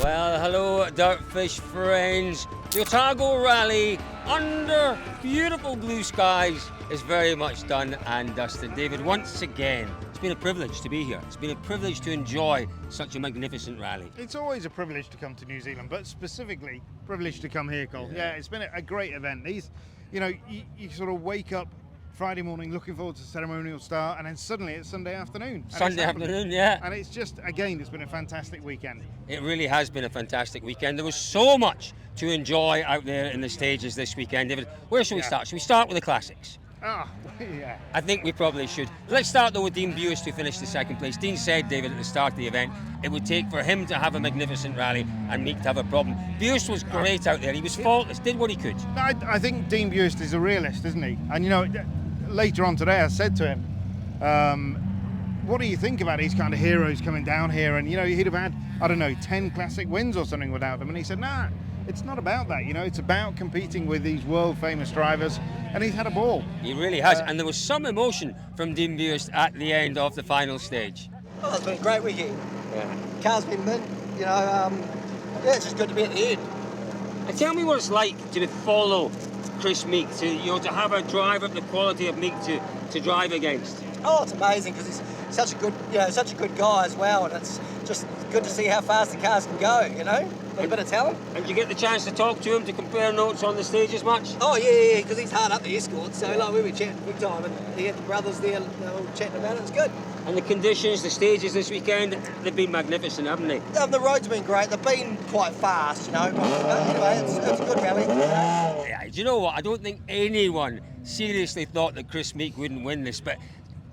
Well, hello, Dirtfish friends. The Otago Rally, under beautiful blue skies, is very much done and dusted. David, once again, it's been a privilege to be here. It's been a privilege to enjoy such a magnificent rally. It's always a privilege to come to New Zealand, but specifically, privilege to come here, Cole. Yeah, it's been a great event. These, you sort of wake up Friday morning looking forward to the ceremonial start, and then suddenly it's Sunday afternoon. Sunday afternoon, yeah. And it's just, again, it's been a fantastic weekend. It really has been a fantastic weekend. There was so much to enjoy out there in the stages this weekend. David, where should we start? Should we start with the classics? Yeah. I think we probably should. Let's start though with Dean Buist, who finished the second place. Dean said, David, at the start of the event, it would take for him to have a magnificent rally and Meeke to have a problem. Buist was great out there. He was faultless, did what he could. I think Dean Buist is a realist, isn't he? And later on today I said to him, what do you think about these kind of heroes coming down here? And he'd have had, 10 classic wins or something without them. And he said, nah, it's not about that. It's about competing with these world famous drivers, and he's had a ball. He really has, and there was some emotion from Dean Buist at the end of the final stage. Oh, it's been a great weekend. Yeah. Car's been mint, it's just good to be at the end. And tell me what it's like to follow Kris Meeke, to have a driver of the quality of Meeke to drive against. Oh, it's amazing because he's such a good guy as well, and it's just good to see how fast the cars can go. A bit of talent. And did you get the chance to talk to him, to compare notes on the stage as much? Oh yeah, because he's hard up the escort, so we were chatting big time, and he had the brothers there, all chatting about it. It's good. And the conditions, the stages this weekend, they've been magnificent, haven't they? The roads have been great. They've been quite fast, But anyway, it's a good rally. Yeah, do you know what? I don't think anyone seriously thought that Kris Meeke wouldn't win this, but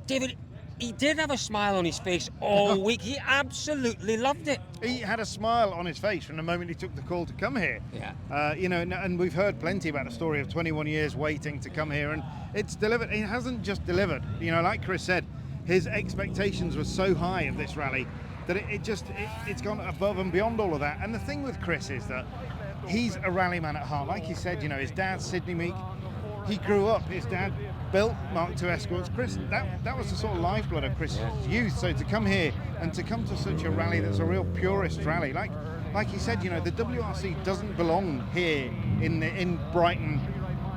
David, he did have a smile on his face all week. He absolutely loved it. He had a smile on his face from the moment he took the call to come here. Yeah. And we've heard plenty about the story of 21 years waiting to come here, and it's delivered. It hasn't just delivered. Like Kris said, his expectations were so high of this rally that it's gone above and beyond all of that. And the thing with Kris is that he's a rally man at heart. Like he said, his dad, Sidney Meeke, he grew up, his dad built Mark II escorts. Kris, that was the sort of lifeblood of Kris' youth. So to come here and to come to such a rally that's a real purist rally, like he said, the WRC doesn't belong here in Brighton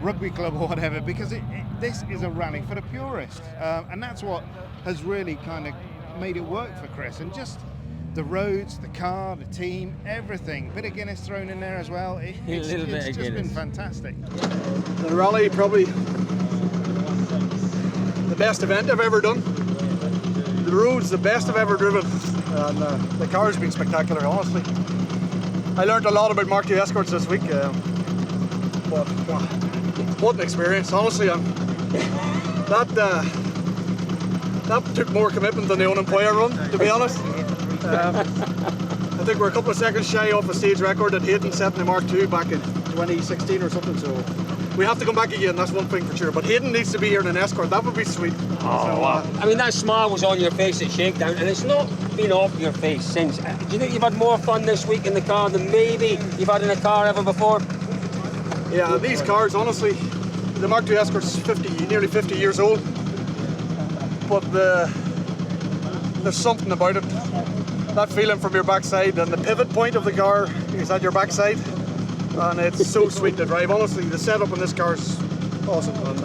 Rugby Club or whatever, because this is a rally for the purist, and that's what has really kind of made it work for Kris. And just the roads, the car, the team, everything. Bit of Guinness thrown in there as well. It's just been fantastic. The rally, probably the best event I've ever done. The roads, the best I've ever driven. And the car's been spectacular, honestly. I learned a lot about Mark II escorts this week. But what an experience, honestly. That took more commitment than the unemployer run, to be honest. I think we're a couple of seconds shy off a stage record that Hayden set in the Mark II back in 2016 or something, so we have to come back again, that's one thing for sure. But Hayden needs to be here in an escort, that would be sweet. Wow. That smile was on your face at Shakedown, and it's not been off your face since. Do you think you've had more fun this week in the car than maybe you've had in a car ever before? Yeah, these cars, honestly, the Mark II escort's nearly 50 years old, but there's something about it. That feeling from your backside, and the pivot point of the car is at your backside, and it's so sweet to drive. Honestly, the setup on this car is awesome, and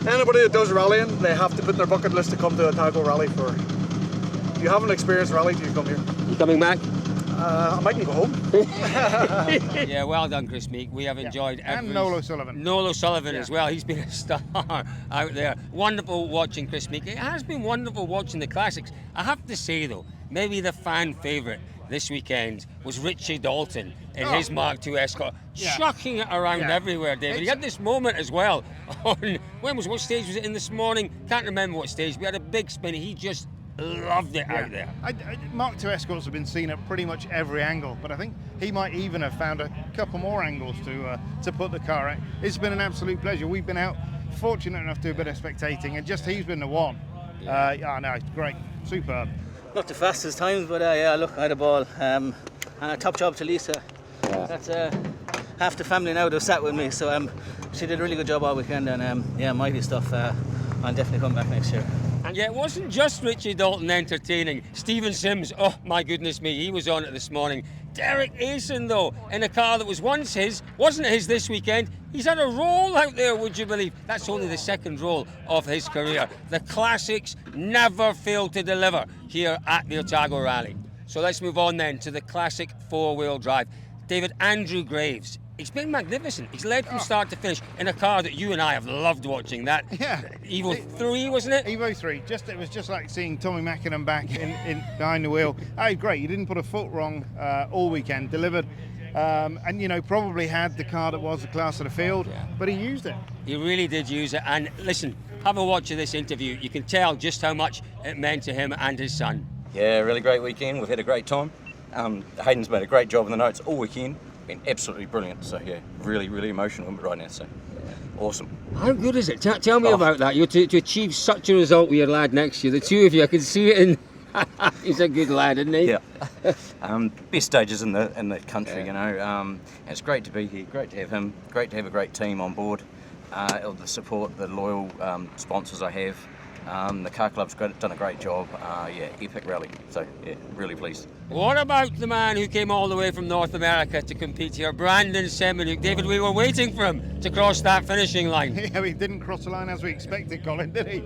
anybody that does rallying, they have to put in their bucket list to come to Otago Rally. If you haven't experienced rally, you come here. You coming back? I mightn't go home. Yeah, well done, Kris Meeke. We have enjoyed And Noel O'Sullivan. Noel O'Sullivan as well. He's been a star out there. Wonderful watching Kris Meeke. It has been wonderful watching the classics. I have to say, though, maybe the fan favourite this weekend was Richie Dalton in his Mark II escort, chucking it around everywhere, David. He had this moment as well on, what stage was it in this morning? Can't remember what stage. We had a big spin. He just loved it out there. Mark II escorts have been seen at pretty much every angle, but I think he might even have found a couple more angles to put the car at. It's been an absolute pleasure. We've been out, fortunate enough to do a bit of spectating, and just he's been the one. It's great, superb. Not the fastest times, but look, I had a ball. And a top job to Lisa. That's half the family now that sat with me, so she did a really good job all weekend, and mighty stuff. I'll definitely come back next year. And yet it wasn't just Richie Dalton entertaining. Stephen Sims, oh my goodness me, he was on it this morning. Derek Asen, though, in a car that was once his, wasn't his this weekend. He's had a roll out there, would you believe? That's only the second roll of his career. The classics never fail to deliver here at the Otago Rally. So let's move on then to the classic four-wheel drive. David, Andrew Graves. He's been magnificent. He's led from start to finish in a car that you and I have loved watching. That Evo 3, wasn't it? Evo 3. It was just like seeing Tommy Mackinnon back in behind the wheel. Oh, great. He didn't put a foot wrong all weekend. Delivered. And, you know, probably had the car that was the class of the field, but he used it. He really did use it. And listen, have a watch of this interview. You can tell just how much it meant to him and his son. Yeah, really great weekend. We've had a great time. Hayden's made a great job in the notes all weekend. Been absolutely brilliant. So yeah, really, really emotional right now. So awesome. How good is it? Tell me about that. You to achieve such a result with your lad next to you. The two of you, I can see it in. He's a good lad, isn't he? Yeah. Best stages in the country, you know. And it's great to be here. Great to have him. Great to have a great team on board. The support, the loyal sponsors I have. The car club's done a great job. Epic rally. So yeah, really pleased. What about the man who came all the way from North America to compete here, Brandon Semenuk? David, we were waiting for him to cross that finishing line. Yeah, he didn't cross the line as we expected, Colin, did he?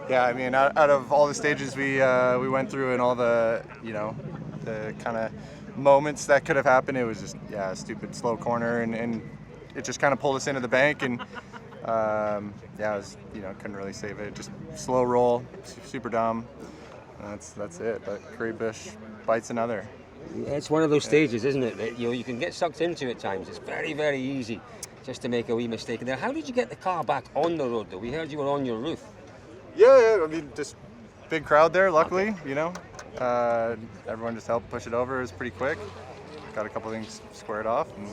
Yeah, I mean, out of all the stages we went through and all the, you know, the kind of moments that could have happened, it was just, a stupid slow corner, and it just kind of pulled us into the bank, and I was, you know, couldn't really save it. Just slow roll, super dumb. That's it. But Curry Bush bites another. It's one of those stages, isn't it? That you can get sucked into at times. It's very, very easy just to make a wee mistake. There, how did you get the car back on the road, though? We heard you were on your roof. Yeah. I mean, just big crowd there. Luckily, you know, everyone just helped push it over. It was pretty quick. Got a couple things squared off and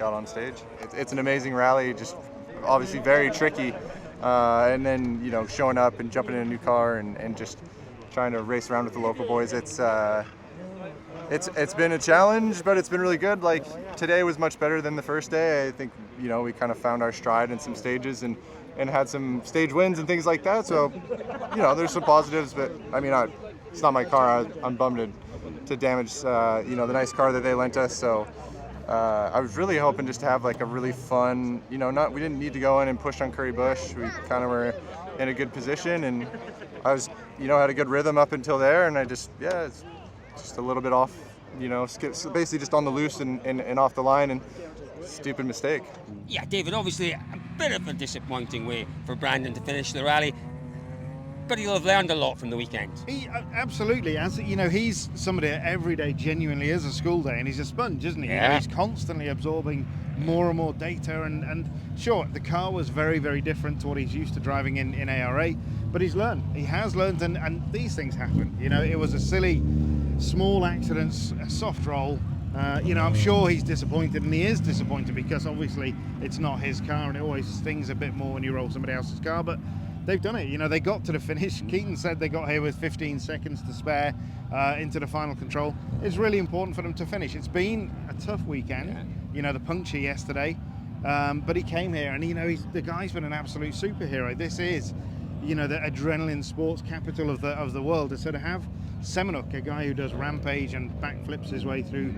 got on stage. It's an amazing rally. Just obviously very tricky. And then, you know, showing up and jumping in a new car and just trying to race around with the local boys. It's been a challenge, but it's been really good. Like, today was much better than the first day. I think, you know, we kind of found our stride in some stages and had some stage wins and things like that. So, you know, there's some positives, but I mean, it's not my car. I'm bummed to damage, you know, the nice car that they lent us. So I was really hoping just to have like a really fun, you know, we didn't need to go in and push on Curry Bush. We kind of were in a good position, and I was, you know, had a good rhythm up until there, and I just, it's just a little bit off, you know, so basically just on the loose and off the line, and stupid mistake. Yeah, David, obviously a bit of a disappointing way for Brandon to finish the rally, but he'll have learned a lot from the weekend. Absolutely. As you know, he's somebody that every day genuinely is a school day, and he's a sponge, isn't he? Yeah. You know, he's constantly absorbing more and more data, and sure, the car was very, very different to what he's used to driving in ARA, but he's learned. He has learned, and these things happen. You know, it was a silly, small accident, a soft roll. You know, I'm sure he's disappointed, and he is disappointed because obviously it's not his car, and it always stings a bit more when you roll somebody else's car, but they've done it. You know, they got to the finish. Keaton said they got here with 15 seconds to spare into the final control. It's really important for them to finish. It's been a tough weekend. Yeah. You know, the puncture yesterday, but he came here, and you know, the guy's been an absolute superhero. This is, you know, the adrenaline sports capital of the world. And so to have Semenuk, a guy who does rampage and backflips his way through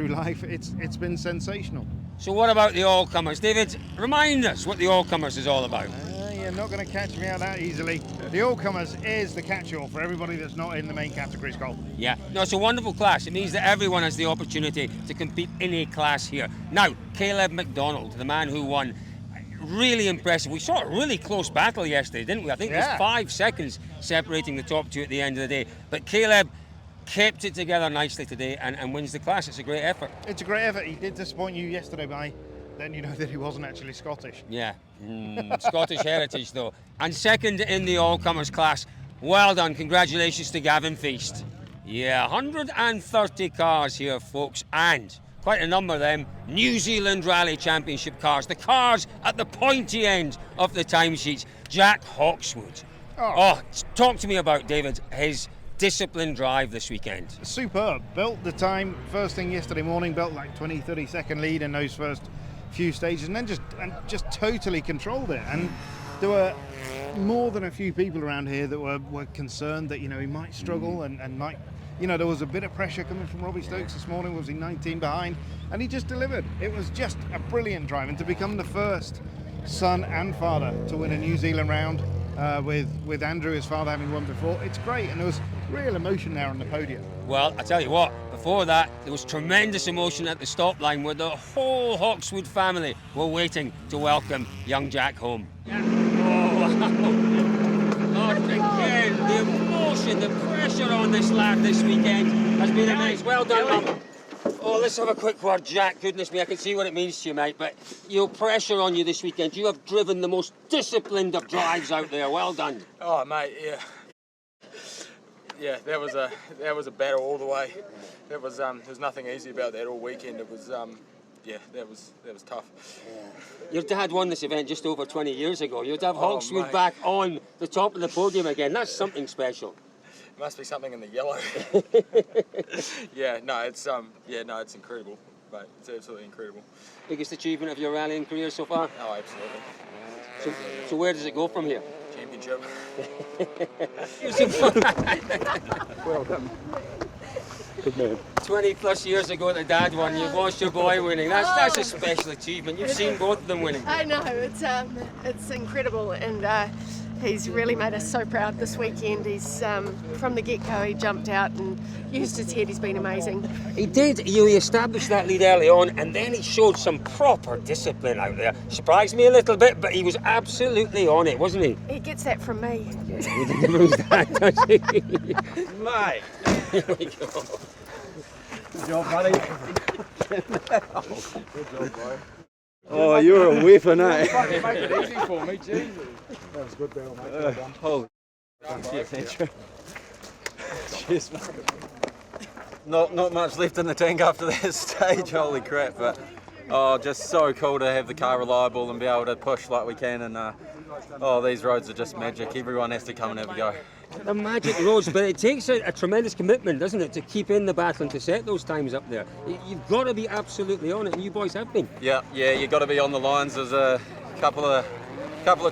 life, it's been sensational. So what about the Allcomers? David, remind us what the Allcomers is all about. You're not going to catch me out that easily. The Allcomers is the catch-all for everybody that's not in the main categories, Cole. Yeah, no, it's a wonderful class. It means that everyone has the opportunity to compete in a class here. Now, Caleb McDonald, the man who won, really impressive. We saw a really close battle yesterday, didn't we? I think it was 5 seconds separating the top two at the end of the day. But Caleb kept it together nicely today and wins the class. It's a great effort. It's a great effort. He did disappoint you yesterday by then you know that he wasn't actually Scottish. Yeah, Scottish heritage though. And second in the Allcomers class. Well done, congratulations to Gavin Feast. Yeah, 130 cars here, folks, and quite a number of them New Zealand Rally Championship cars. The cars at the pointy end of the timesheets. Jack Hawkeswood. Oh, talk to me about, David, his disciplined drive this weekend. Superb. Built the time first thing yesterday morning, built like 20-30 second lead in those first few stages, and then just totally controlled it. And there were more than a few people around here that were concerned that, you know, he might struggle and might, you know, there was a bit of pressure coming from Robbie Stokes this morning. Was he 19 behind? And he just delivered. It was just a brilliant drive, and to become the first son and father to win a New Zealand round with Andrew, his father, having won before, it's great. And there was real emotion there on the podium. Well, I tell you what, before that, there was tremendous emotion at the stop line where the whole Hawkeswood family were waiting to welcome young Jack home. Oh, again, the emotion, the pressure on this lad this weekend has been immense. Well done, Mum. Oh, let's have a quick word, Jack. Goodness me, I can see what it means to you, mate. But your pressure on you this weekend, you have driven the most disciplined of drives out there. Well done. Oh, mate, yeah. Yeah, that was a battle all the way. There was nothing easy about that all weekend. It was that was tough. Yeah. Your dad won this event just over 20 years ago. You'd have Hawkeswood back on the top of the podium again. That's something special. Must be something in the yellow. It's incredible, mate. It's absolutely incredible. Biggest achievement of your rallying career so far? Oh, absolutely. So where does it go from here? Championship. Well done. Good man. 20 plus years ago the dad won, you've watched your boy winning. That's a special achievement. You've seen both of them winning. I know, it's incredible, and he's really made us so proud this weekend. He's from the get-go, he jumped out and used his head. He's been amazing. He did. He established that lead early on, and then he showed some proper discipline out there. Surprised me a little bit, but he was absolutely on it, wasn't he? He gets that from me. Yeah, he never lose that, does he? Mate. Here we go. Good job, buddy. Good job, bro. Oh, you're a weapon, eh? Fucking make it easy for me, Jesus. That was good, Bill, mate. Holy cheers, mate. Not much left in the tank after that stage, holy crap, but just so cool to have the car reliable and be able to push like we can, and these roads are just magic. Everyone has to come and have a go. The magic roads, but it takes a tremendous commitment, doesn't it, to keep in the battle and to set those times up there. You've got to be absolutely on it, and you boys have been. Yeah, you've got to be on the lines. There's a couple of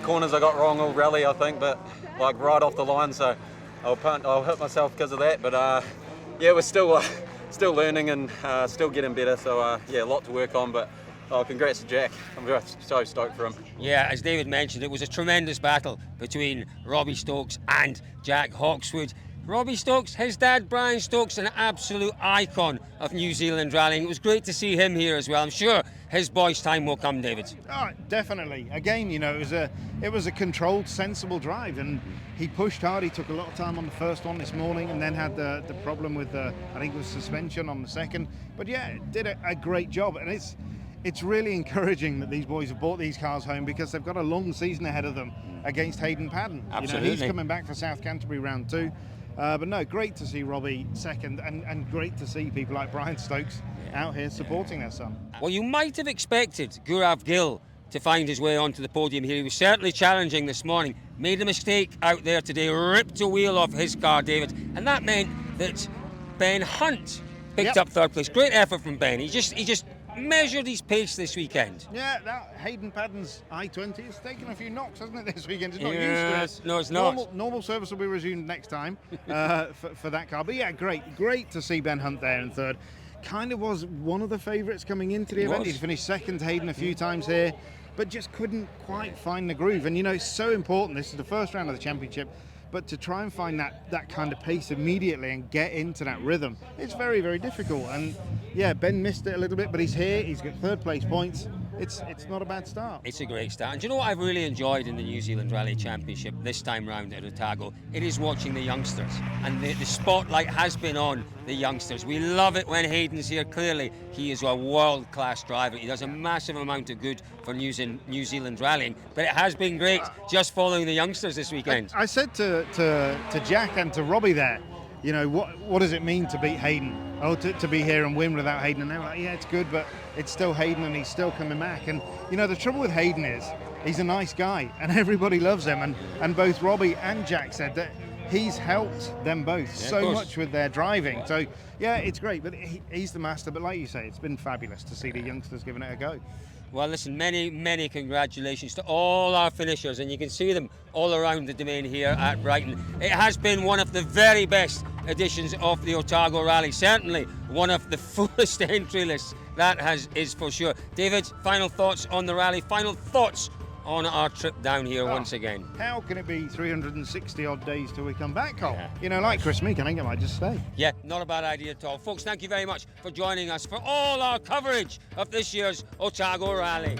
corners I got wrong all rally, I think, but like right off the line, so I'll hit myself because of that. But we're still learning and still getting better. So a lot to work on, but. Oh, congrats to Jack. I'm just so stoked for him. Yeah, as David mentioned, it was a tremendous battle between Robbie Stokes and Jack Hawkeswood. Robbie Stokes, his dad Brian Stokes, an absolute icon of New Zealand rallying. It was great to see him here as well. I'm sure his boy's time will come, David. Oh, definitely. Again, you know, it was a controlled, sensible drive, and he pushed hard. He took a lot of time on the first one this morning, and then had the problem with I think it was suspension on the second. But yeah, did a great job, and it's really encouraging that these boys have brought these cars home, because they've got a long season ahead of them against Hayden Padden. Absolutely. You know, he's coming back for South Canterbury round 2. But no, great to see Robbie second, and great to see people like Brian Stokes out here supporting their son. Well, you might have expected Gaurav Gill to find his way onto the podium here. He was certainly challenging this morning. Made a mistake out there today, ripped a wheel off his car, David, and that meant that Ben Hunt picked up third place. Great effort from Ben. He just measured his pace this weekend. Yeah, that Hayden Padden's I-20 has taken a few knocks, hasn't it, this weekend? It's not used to it. No, it's not. Normal service will be resumed next time for that car. But yeah, great to see Ben Hunt there in third. Kind of was one of the favourites coming into the event. He'd finished second to Hayden a few times here, but just couldn't quite find the groove. And you know, it's so important. This is the first round of the championship. But to try and find that kind of pace immediately and get into that rhythm, it's very, very difficult. And yeah, Ben missed it a little bit, but he's here. He's got third place points. It's not a bad start. It's a great start. And do you know what I've really enjoyed in the New Zealand Rally Championship this time round at Otago? It is watching the youngsters. And the spotlight has been on the youngsters. We love it when Hayden's here. Clearly, he is a world-class driver. He does a massive amount of good for New Zealand rallying. But it has been great just following the youngsters this weekend. I said to Jack and to Robbie there, you know, what does it mean to beat Hayden? To be here and win without Hayden? And they were like, yeah, it's good, but it's still Hayden and he's still coming back. And, you know, the trouble with Hayden is he's a nice guy and everybody loves him. And both Robbie and Jack said that he's helped them both so much with their driving. So yeah, it's great. But he's the master. But like you say, it's been fabulous to see the youngsters giving it a go. Well, listen, many congratulations to all our finishers, and you can see them all around the domain here at Brighton. It has been one of the very best editions of the Otago Rally, certainly one of the fullest entry lists, that is for sure. David, final thoughts on the rally, final thoughts on our trip down here once again. How can it be 360 odd days till we come back, Cole? You know, like Kris Meeke, I think I might just stay. Yeah, not a bad idea at all. Folks, thank you very much for joining us for all our coverage of this year's Otago Rally.